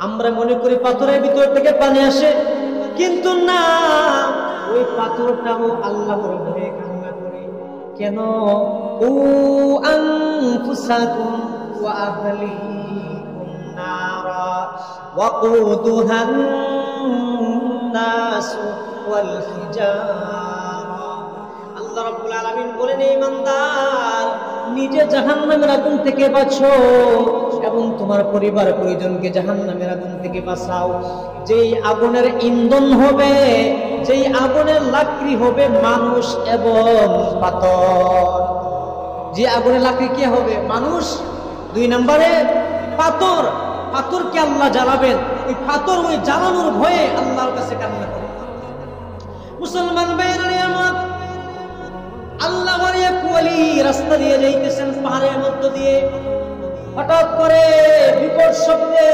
আমরা মনে করি পাথরের ভিতর থেকে পানি আসে, কিন্তু না, ওই পাথরটাও আল্লাহর ভয়ে কান্না করে। কেন? ও আনফুসাকুম ওয়া আহলিকুম নারা ওয়াকুদুহান নাস ওয়াল হিজারা। আল্লাহ রাব্বুল আলামিন বলেন, ইমানদার, নিজে জাহান্নামের আগুন থেকে বাঁচো এবং তোমার পরিবার পরিজনকে জাহান্নামের আগুন থেকে বাঁচাও। যেই আগুনের ইন্ধন হবে, যেই আগুনের লাকড়ি হবে মানুষ এবং পাথর। যে আগুনের লাকড়ি কি হবে? মানুষ। 2 নম্বরে পাথর। পাথরকে আল্লাহ জ্বালাবেন, ওই পাথর ওই জ্বালানোর ভয়ে আল্লাহর কাছে কান্না করে। মুসলমান ভাইরা আমার, আল্লাহর এক ওলি রাস্তা দিয়ে যাইতেছেন পাহাড়ের মধ্য দিয়ে, হঠাৎ করে বিকট শব্দে